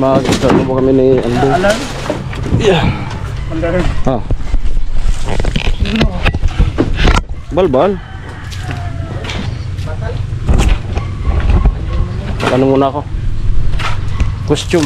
Mag-start po kami ni Ando. Yeah. Ah. Bal. Ano muna ako? Costume.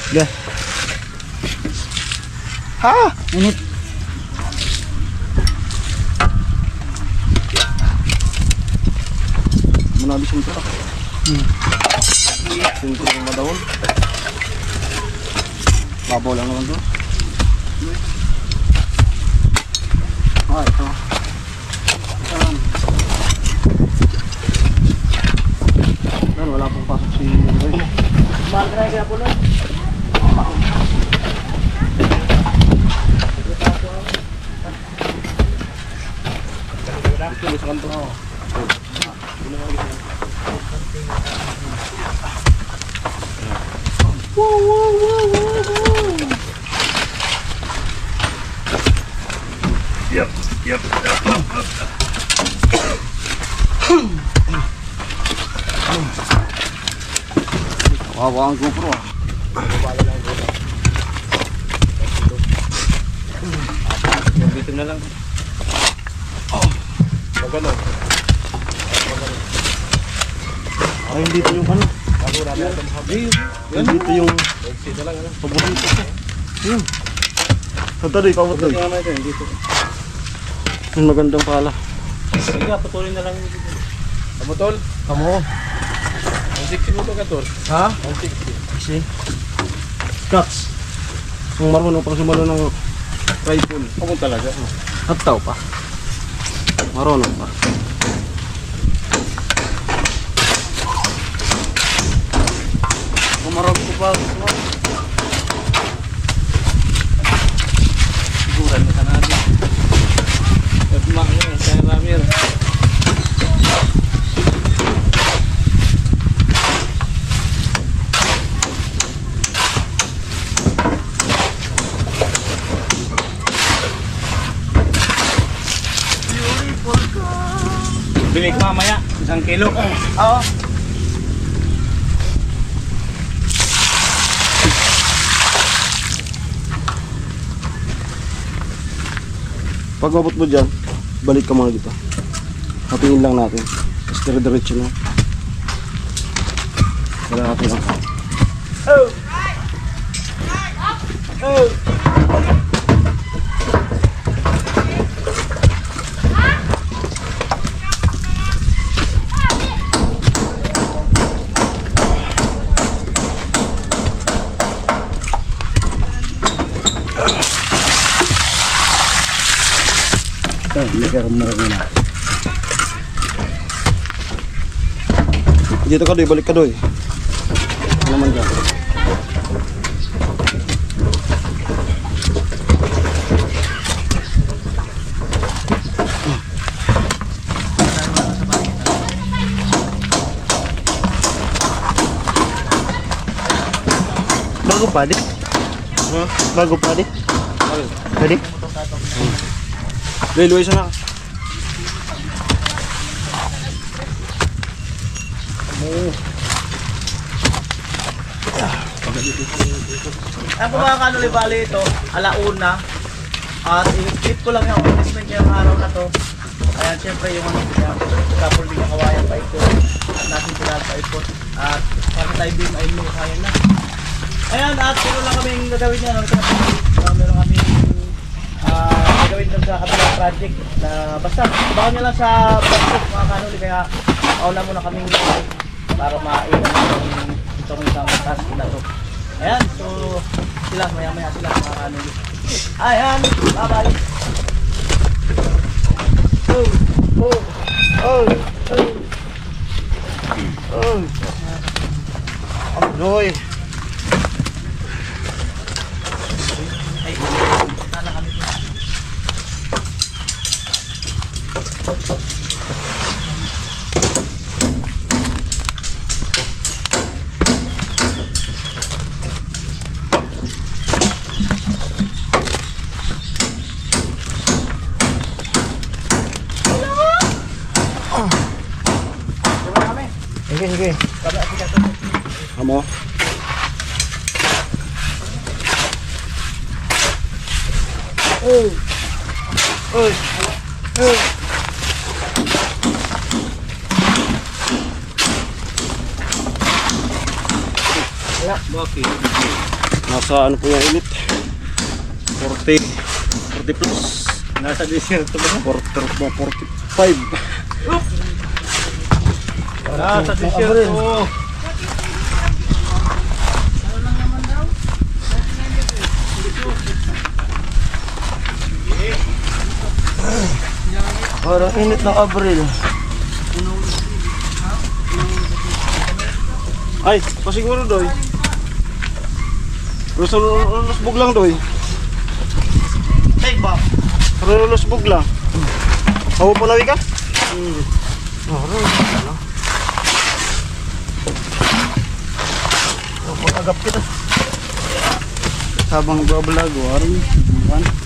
Yeah. Ha? Init. Muna bisa ito. Sinto yung madahon. Babaw lang naman to. Ah, ito. Wala pong pasok si Roy. Mahal ka na kaya po nun? Ito, may sakanto. Wow. Yep. Wawa ang GoPro ah. Dito na lang. Magano. Ay, dito yung ano. Yan dito yung paborito ko. Yun. Santa doy, kawat doy. Yung magandang pala. Sige, patuloy na lang dito. Kamu tol? Kamu? 160 mo to ka tol? Ha? 160. Cuts. Kung marunong pang sumalo ng Rifle. Kamu talaga? hataw pa. Marunong pa. Kumarog ko pa. Siguran ka natin. At makina, saya ramir. balik mamaya. 1 kilo. Oo. Pag mabot mo dyan, balik ka muna dito. Hatingin lang natin. Tapos dire-diretso na. Wala natin lang. Oh! Oh! Dito ka doy, balik ka doy. Ano naman dyan? Bago pa, di? Bago pa, di? Pwede? Doy, luway sana. Ang pagkakano bali ito, alauna. At i-clip ko lang yung investment niya ng araw na to. Ayan, syempre yung ano niya, couple din yung kawayan pa ito. At natin sila pa ito. At para tayo din ay mo kaya na. Ayan, at meron lang kaming gagawin niya. Meron kaming gagawin dun sa kabilang project na basta baka nyo lang sa project mga kanuli, kaya mauna muna kaming para ma-iwan itong isang task na to. Ayan, so sila maya sila mga kanuli. Ayan, bye-bye. Oh, oh, oh, oh, oh. Doy. Ay, punta na kami. Sige. Amo. Oh. Oh. Oh. Bakit? Nasa ano po yung init? 40 plus. Nasa desierto ba? 45. Nasa desierto. Parang init ng Abril. Ay, pasiguro doy. Lusbog lang doy. Take ba? Lusbog lang. Hawo po nawi ka? Pag-agap kita. Habang babalag, waring.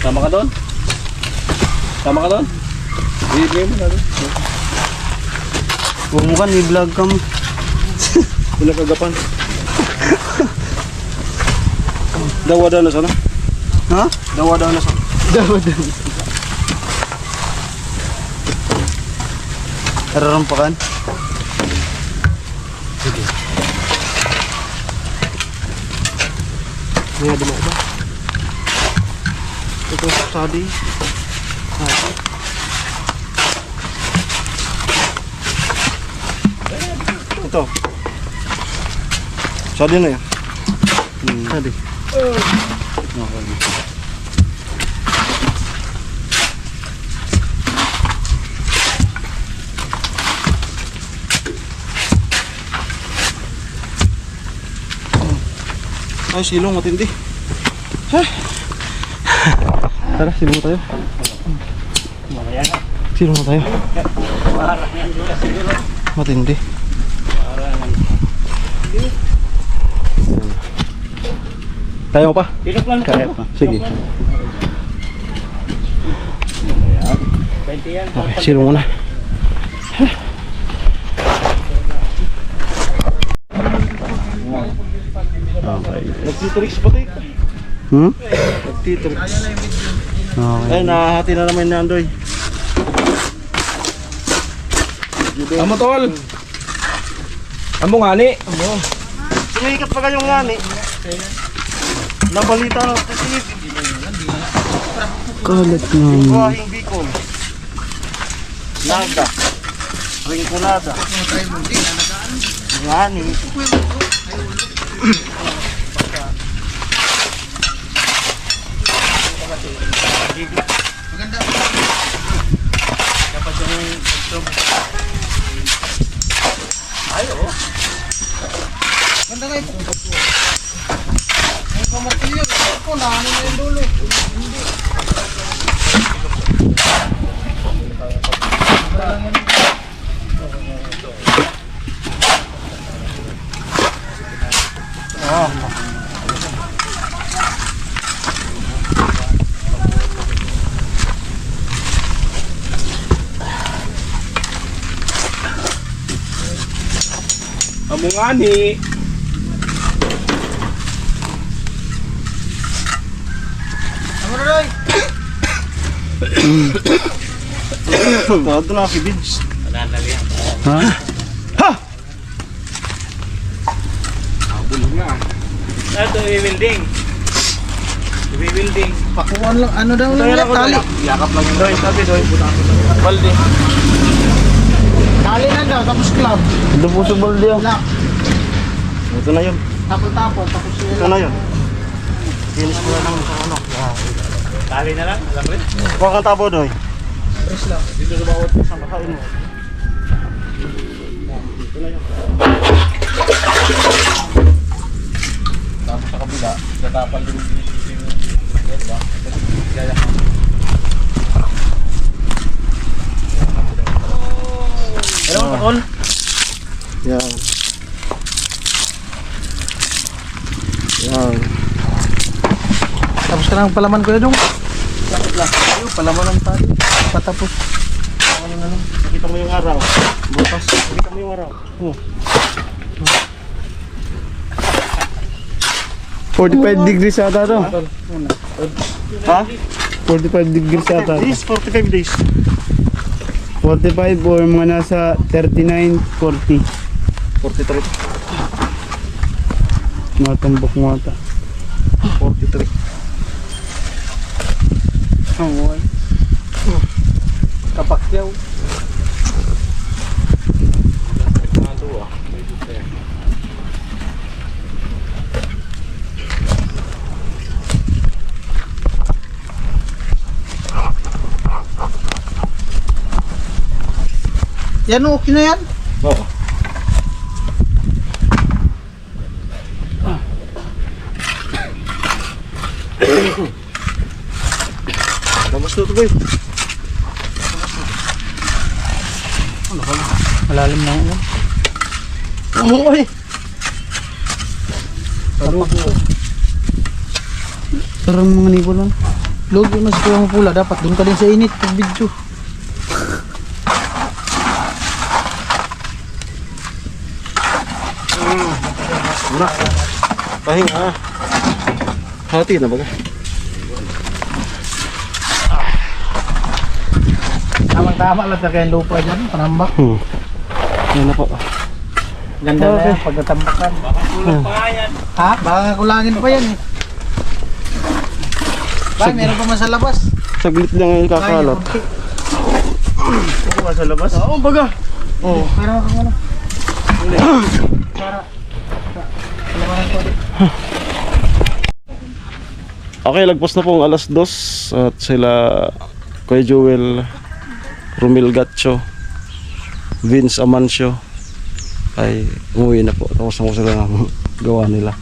Tama ka doon? Tama ka doon? Bibigay mo na doon. Huwag mo kan, i-vlog ka mo. Wala kagapan. Dawa na sana. Ha? Dawa na sana. Nararampakan? Sige. Ngayon mo ba? Ito sadi. Ito. Sadi na yan. Sadi. Okay. Ay, silong matindi. Tara, silong na tayo. Mamaya na. Silong na tayo. Parang yan doon siguro. Matindi. Kaya mo pa? Tilok lang. Kaya pa. Sige. 20 yan. Okay, silong muna. Nagtitrix pa tayo. Nagtitrix. Okay. Ay, nahahati na naman ni Andoy. Amo tol. Amo nga ni. Sumikat pa kayong ngani. Nabalita na kasi Kalat naman. buhahing Bicol. Naga. Ringkulada. Ngani. Amo nga ni. Todo na kibids. Ha? Ito, i-building. I-building. Pakuan lang, ano daw lang yan, tali. Yakap lang yun. Doy, sabi Doy. Balde. Tali na daw, tapos club. Double deal. Lock. Ito na yun. Tapos, tapos Ito na yun. Finish ko na lang sa ano. Tali na lang, alam rin. Kuha kang tabo Doy. press lang. Dito sa bawat isang makain mo. Ito na yun. Tapos sa kabila, natapal din yung diba? Gaya. Alam mo, Tol? Yan. Yan. Tapos ka ng palaman ko na dong. Palaman ng tali. Patapos. Ano na lang. Nakita mo yung araw. Bukas. Nakita mo yung araw. Oh. 45 degrees ata to. Ha? 45 degrees ata. 45 days. 45 or mga nasa 39, 40. 43. Matambok mo ata. 43. Oh, Kapakyaw. Yan, okay na yan. Oo. Labas na ito boy. Malalim na yan. Uy! parang mga nipo lang. Log yung mas kuha mo pula. Dapat doon ka din sa init pag video. Wala. Pahinga. Hati na baga. Tamang-tama lang sa kayang lupa dyan. Panambak. Yan na po. Ganda na yan pagkatambakan. Kulang pa nga yan. Ha? Baka kulangin pa yan eh. Bakit meron pa man sa labas? Saglit lang yung kakalat. Kukuha sa labas. Oo, baga. Oo. Pero ano? Para. Palawanan ko ulit. Okay, lagpas na pong 2:00 at sila Kuya Joel, Romil Gatcho, Vince Amancio ay umuwi na po. Tapos na po sila ng gawa nila.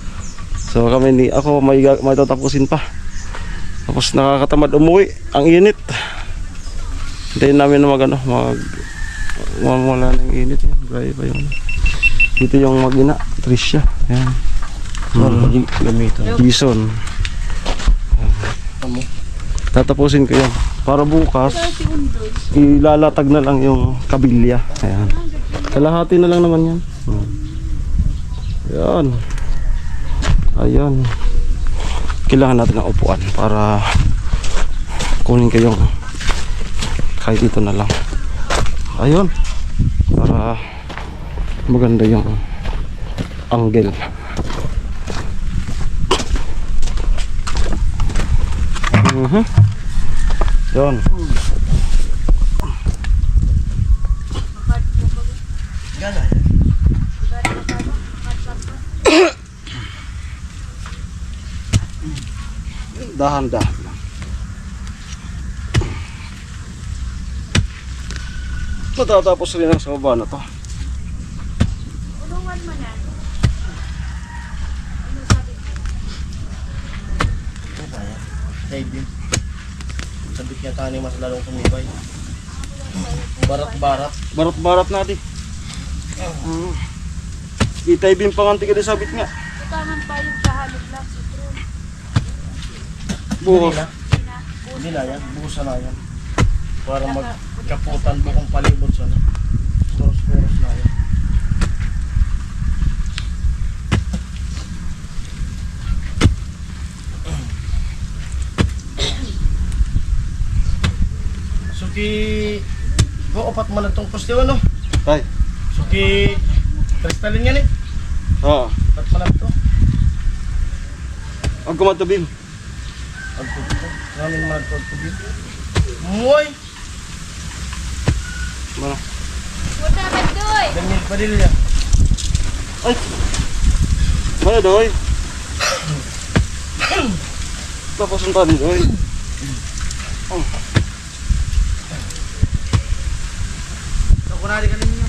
So kami ako may tatapusin pa. Tapos nakakatamad umuwi. Ang init. Hintayin namin na wala ng init yan. Grabe pa yung dito yung mag-ina, Tricia. Ayan. Jason. Tatapusin ko yan. Para bukas, ilalatag na lang yung kabilya. Ayan. Kalahati na lang naman yan. Ayan. Ayan. kailangan natin ng upuan para kunin kayong kahit dito na lang. Ayun, para maganda yung angle. Yun. Dahan-dahan lang. Matatapos rin ang sa baba na to. Ulungan mo na. Diving. Sabit niya tani mas lalong tumibay. Barat-barat. Barat-barat natin. Itay-bim pa nga tigil sabit nga. Taman pa yung kahalog lang si Tron. Buhos. Hindi na yan. Buhusan na yan. Para magkaputan bukong palibot sa Poros-poros na yan. Suki... Opat man itong postyo ano? Tay. Suki... Kristalin yan eh. Oo. Opat man ito. Ang kumatubim. Agtubito. Namin man agtubito. Muoy! Mana? Wala ba doy? Daniel Padilla. Ay. Mana doy? Tapos ang tali doy. Oh. Kunari ka ninyo.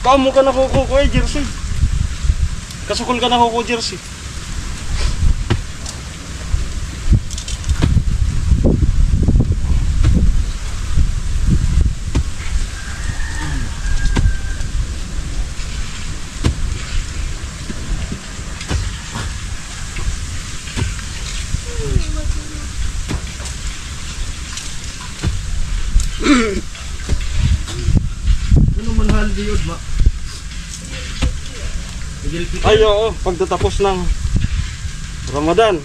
Kamu ka na kuko eh, jersey. Kasukol ka na kuko jersey. Ano man handi yun, ma? Ay oo, pagtatapos ng Ramadan.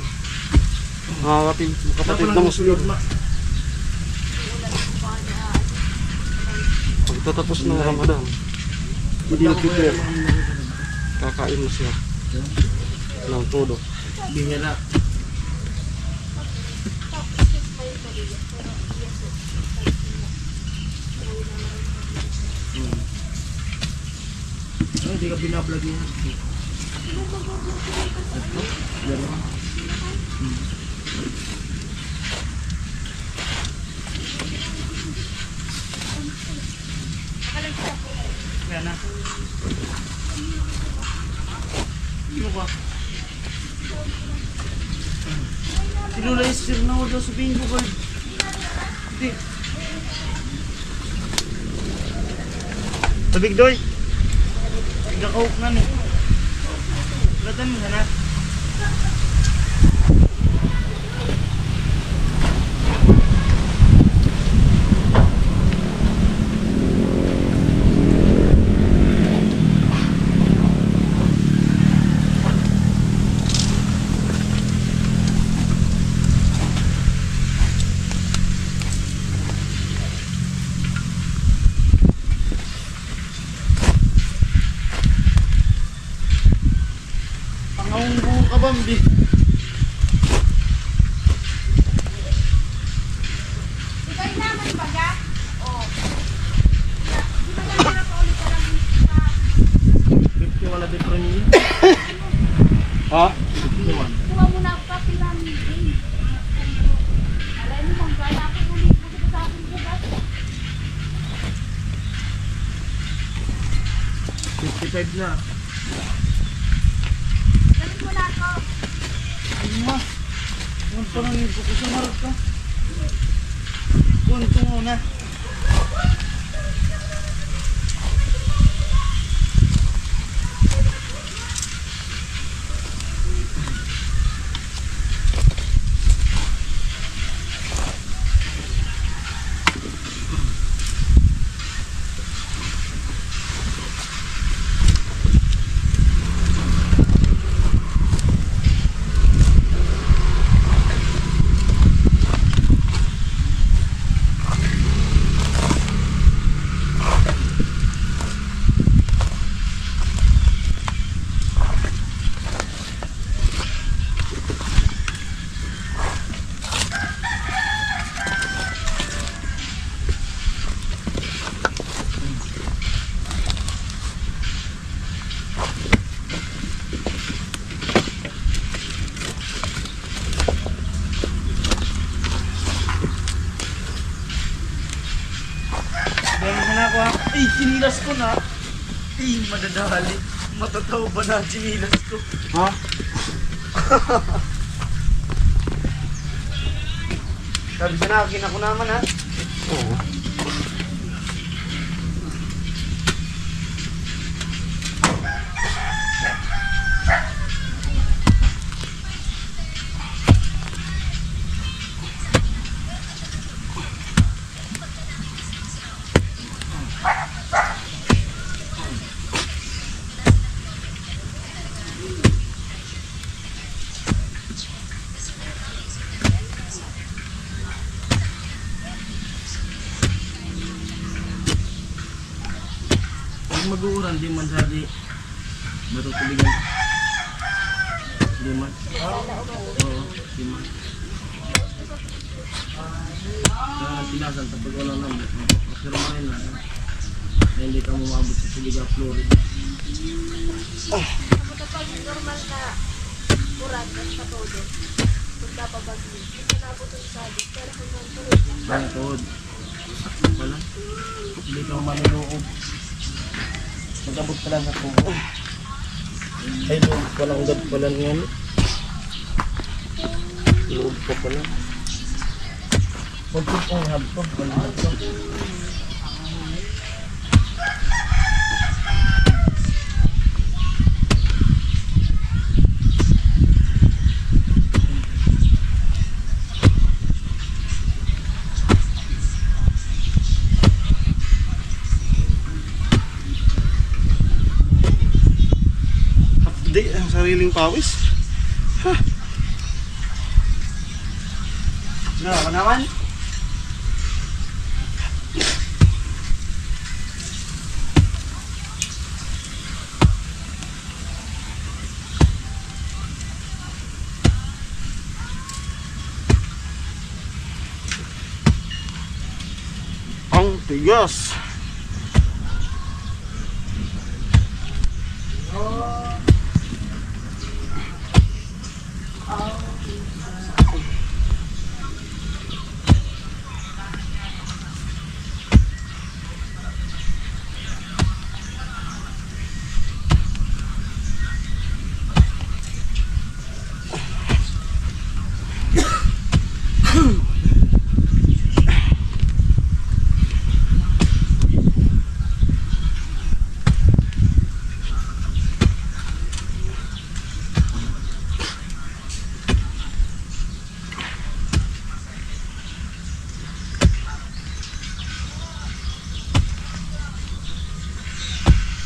Mga kapatid na Muslim. Pagtatapos ng Ramadan. Hindi nagpipir. Kakain na siya. Ng todo. Hindi na. Hindi ka binablog yun. Sinulay sir na ako daw sa bingo card. Hindi. Tabig doy. Nagkakauk na ni. Latan mo na. Pangawang buo ka ba, Mbi? Ikaw naman baga? Oo. Di ba nagkira pa ulit ka lang sa... 50 wala din pro niyo. Ha? Kuha mo na ako pa piramid. Alay mo kung gaya ako ulit mo sa aking bukas. 55 na. Galit mo na ako. Ma, kung parang yung buko sa marot ka. Kunto muna. Chinilas ko na. Madadali. Matataw ba na ang chinilas ko? Ha? Sabi sa na, kinako naman ha. Oo. Mag-uuran, di man sabi matutuligan. Di man. Oo, di man. Kaya tinasan tapos wala naman. Pero marin lang. Na hindi ka mumabot sa Siliga, Florida. Kapag normal na uran at katodo, punta pa bagyo. Hindi na po itong sabi. Pero kung nagtuloy lang. Kaya tuhod. Wala. Hindi ka maniloob. Mag-abot ka lang sa tubo. Ay, loob pa lang gad pala ngayon. Loob pa pala. Huwag ko pong hab ko. Panahal ko. Di, ang sariling pawis. Ha? No, ako naman. Ang tigas.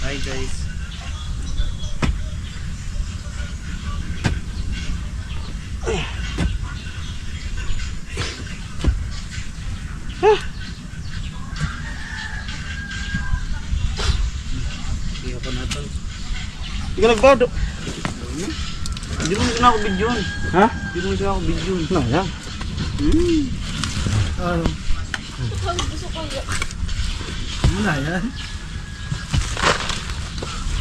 Hi guys. Kaya pa natin. Hindi ka nagbodo. Hindi mo na ako bidyon. Ha? Hindi mo na ako bidyon. Na yan. Ano? Gusto ko yun. Wala yan.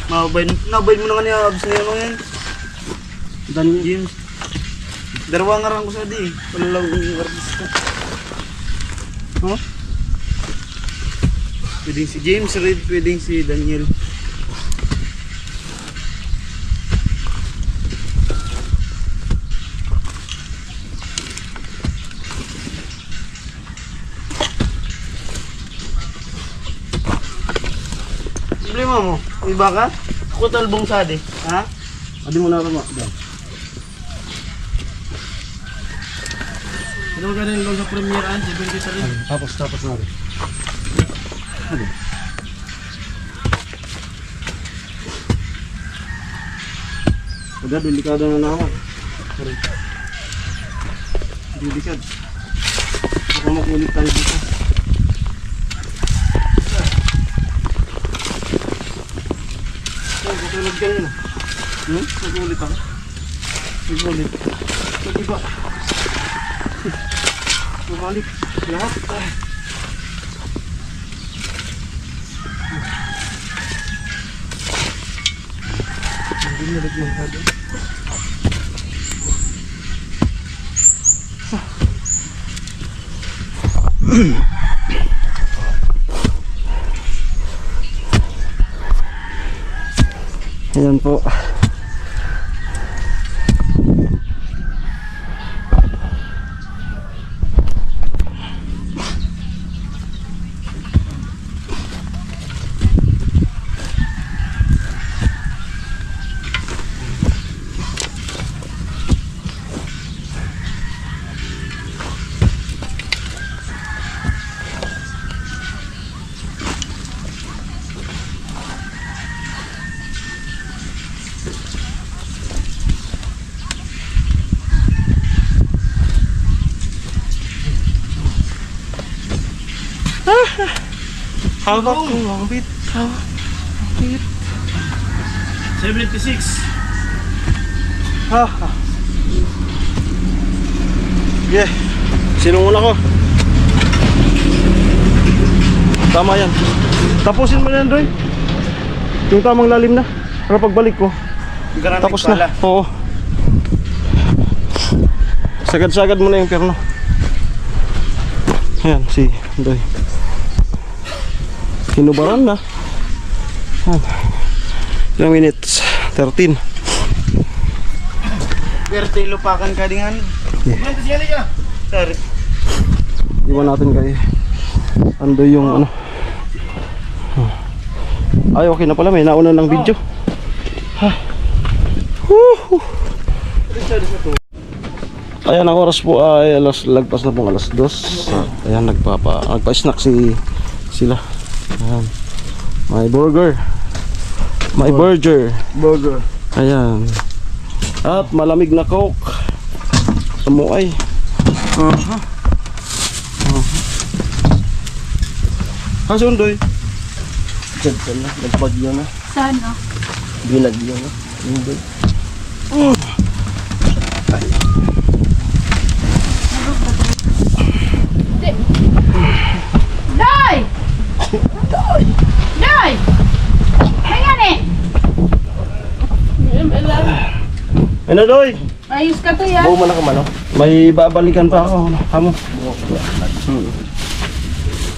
Nabayin mo na nga niya abs na yan ngayon. Dan James. Darawa nga rin ko sa di. Wala lang yung artista. Huh? Pwedeng si James Reid, pwedeng si Daniel. Problema mo? Iba ka? Ako talbong sadi. Ha? Adi mo na rama. Ano ka rin lang sa premiere an? 73. Tapos na rin. Udah delikado na naman. Delikad. Baka makulit tayo dito. Matulog ka rin. Magulit ako. Magulit. Mag-iba. Mabalik. Lahat. Hindi na nagmahado. Hawak ko ang bit. 76. Yeah. Sinungulan ko. Tama yan. Tapusin mo na yan, Doy. Yung tamang lalim na. Para pagbalik ko. Tapos na. Oo. Sagad-sagad mo na yung perno. Ayan, si Doy. Hinubaran na. Ayan. Ilang minutes? 13. Pero lupakan ka din ano. Sorry. Iwan natin kay Andoy yung ano. Ay, okay na pala. May nauna ng video. Ayan, ang oras po ay lagpas na pong alas 2. Ayan, nagpa-snack sila. Ayan. May burger. May burger. Ayan. At malamig na coke. Amuay. Hasundoy. Diyan ka na. Nagpagyo na. Sana. Binagyo na. Hindi. Day! Day! Ayan eh! Ano, Doy? Ayos ka to yan. Buo mo na kamano. May babalikan pa ako. Kamo.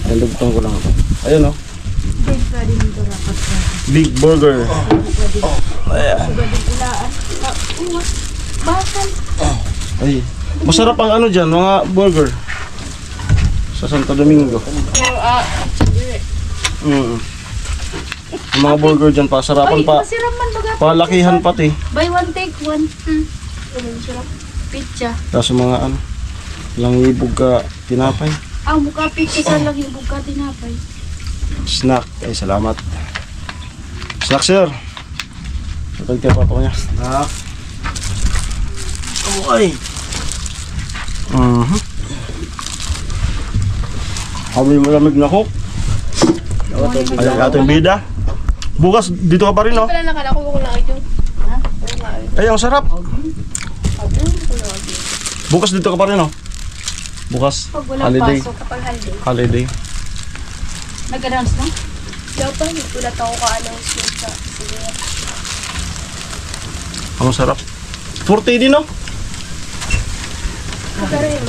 Ayun, dugtong ko lang ako. Ayun, oh. Big burger. Bakal. Ay, masarap ang ano dyan, mga burger. Sa Santo Domingo. Ang mga burger dyan, pasarapan Ay, pa. masirap man baga. Palakihan pati. Buy one, take one. Masarap. Pizza. Kaso mga ano, lang ibog ka tinapay. Ang buka pizza sa lang yung buka tinapay. Snack. Ay, salamat. Snack, sir. Kapag ka pa niya. Snack. Okay. Kami malamig na coke. Ay, ating bida. Bukas, dito ka pa rin, no? Pala nakalakuha ko lang ito. Ha? Ay, ang sarap. Bukas dito ka pa rin, no? Bukas, Pag walang holiday. pasok kapag holiday. Holiday. Nag-announce na? Dapat, ulat ako ka-announce yun sa sige. Ang sarap. 40 din, no? Magkano yun?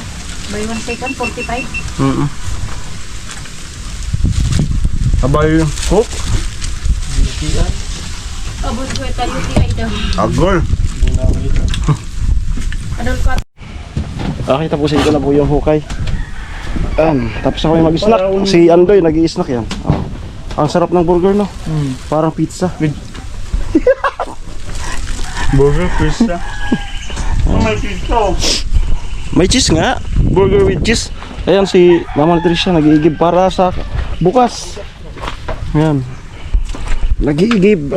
Buy one, take one, 45. Abay, coke. Abot ko ito, UTI daw. Agol. Adol ka. Okay, tapusin ko na po yung hukay. Tapos ako yung mag-snack. Si Andoy, nag-i-snack yan. Oh. Ang sarap ng burger, no? Parang pizza. Burger, pizza. May pizza. May cheese nga. Burger with cheese. Ayan si Mama Tricia, nag-iigib para sa bukas. Ayan. Nag-iigib.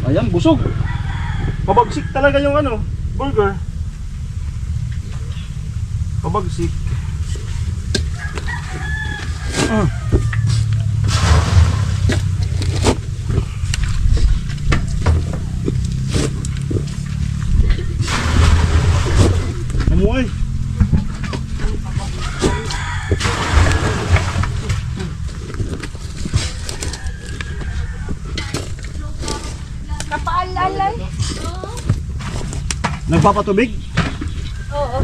Ayan, busog. Pabagsik talaga yung ano, burger. Pabagsik. Amoy. Kapaalalay? Nagpapatubig? Oo.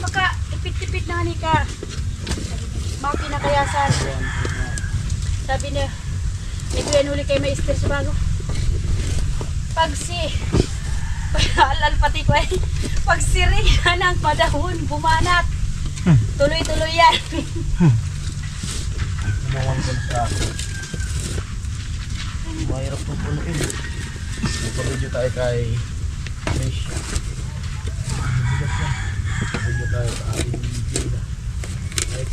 Maka, ipit-ipit na ni ka. Makina kaya sa sabi niya, nagkuyan huli kayo may stress bago. Pag si, alal pati ko eh, pag si Rina ng padahon, bumanat. Tuloy-tuloy yan. Mahirap po punuin. Nagpa-video tayo kay Tricia. Video tayo sa ating video. Like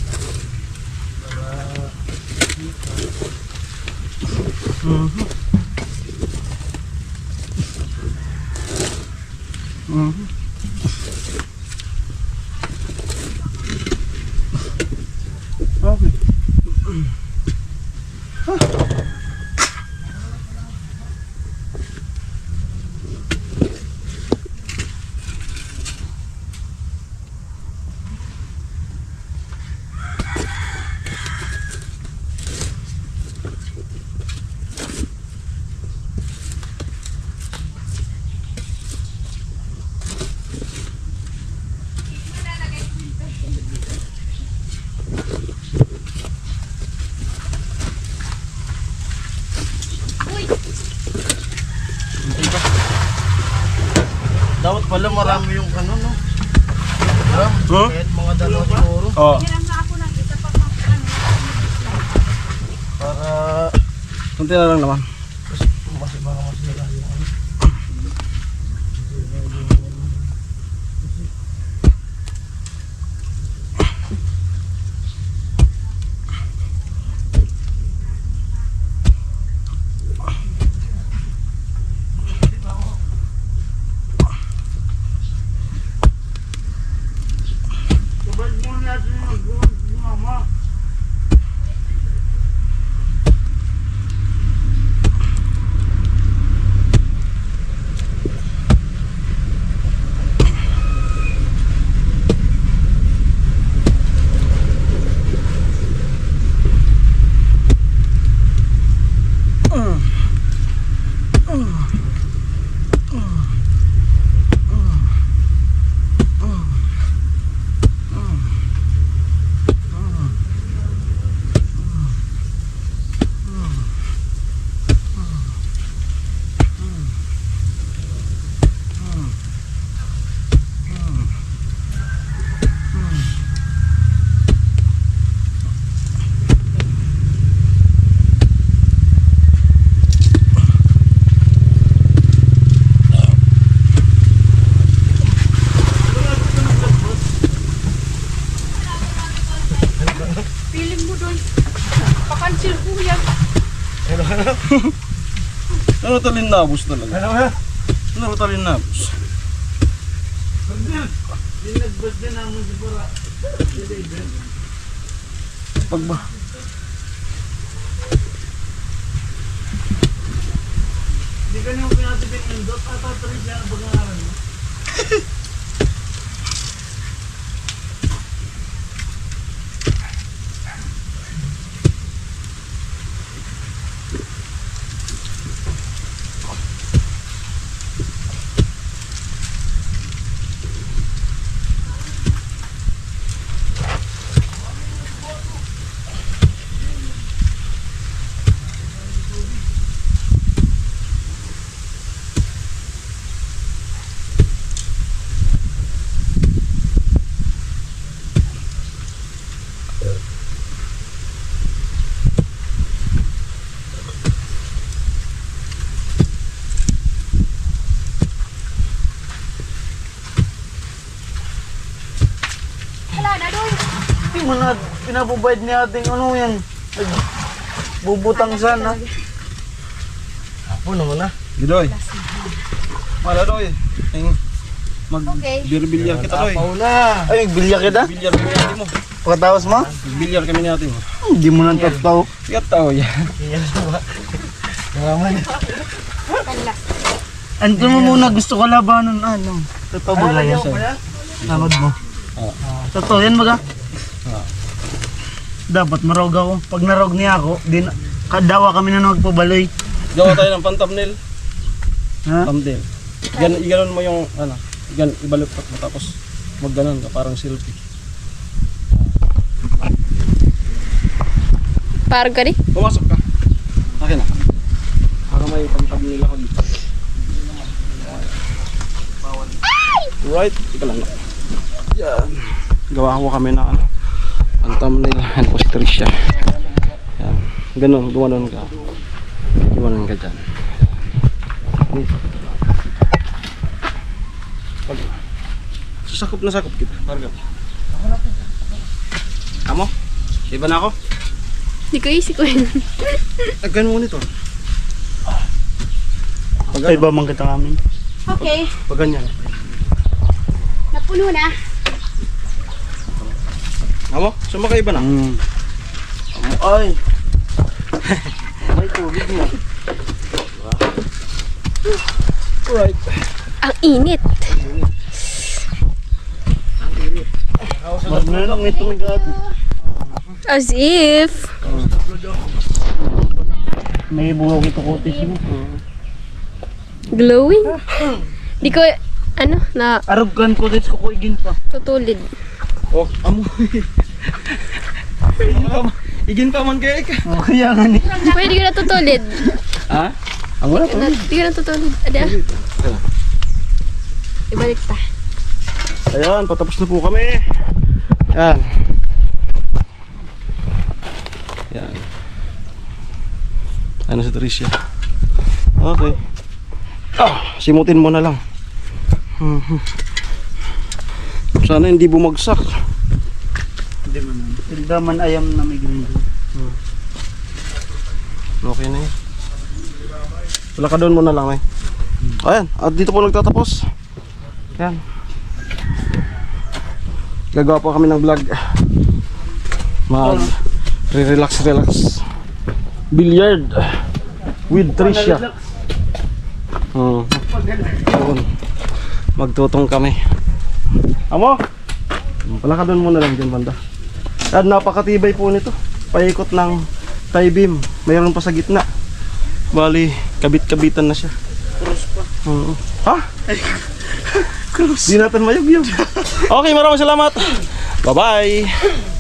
Dapat pala marami yung ano, no? Huh? Kahit mga dalawa siguro. Oh, Hiram na ako ng isa pa pang ano. Para kunti na lang naman. baka mas nila yung ano. Piling mo doon. Pakansil ko yan. Ano talinabos talaga? Ano talinabos? Dinagbas din namin si Bara. Pagba. Hindi ka niyong pinatibig ng dot at tatarin siya ang pag-aaral mo. Wala na doon. Hindi mo na pinabubayad ni ating ano yan. Bubutang sana. Apo naman na. Gidoy. Wala doy. Okay. Mag-bilyar kita doy. Apaw na. Ay, bilya kita? Bilyar kami natin mo. Pagkatapos mo? Bilyar kami natin mo. Hindi mo nang tataw. Sikat tao yan. Kanlas. Ano mo muna gusto ko labanan ano? Totoo ba yan sa'yo? Tamad mo? Totoo yan baga? Dapat marog ako. Pag narog niya ako, kadawa kami na magpabaloy. Gawa tayo ng pan-thumbnail. Ha? Thumbnail. Iganon mo yung ano. Ibaluktot mo tapos magganon ka parang selfie. Parang ka rin? Pumasok ka. Akin na. Para may pan-thumbnail ako dito. Right, ika lang. Yan. Gawa ko kami na ano. Ang thumbnail. Yan po si Tricia. Yan. Ganun, gumanon ka. Gumanon ka dyan. Pag sakop na sakop kita. Parang amo? Iba na ako? Hindi ko isip ko yun. Ganun mo nito. Ay ba man kita kami? Okay. Pag ganyan. Napuno na. Amo? Sumakay ba na? Ay! May tubig mo. Right. Ang init. Magmeron may tumigat. As if. May buhok ito kutis mo. Glowing. Di ko, ano, na Arugan kutis ko kuigin pa. tutulid. Oh, amo. Igin pa man kay ka. Oh, kaya nga ni. Pwede ko na tutulid. Ha? Ang wala to. Di ko na tutulid. Ada. Ibalik ta. Ayan, patapos na po kami. Yan. Yan. Ano si Tricia? Okay. Simutin mo na lang. Sana hindi bumagsak. Hindi man. Tildaman ayam na may ganda. Okay na yun. Wala ka doon muna lang eh. Ayan, at dito po nagtatapos. Yan. Gagawa po kami ng vlog. Mag relax billiard with Tricia. Doon. Magtutong kami. Amo? Wala ka doon muna lang dyan banda. At napakatibay po nito. Paikot ng tie beam. Mayroon pa sa gitna. Bali, kabit-kabitan na siya. Cross pa. Ha? Di natin mayog yun. Okay, maraming salamat. Bye-bye.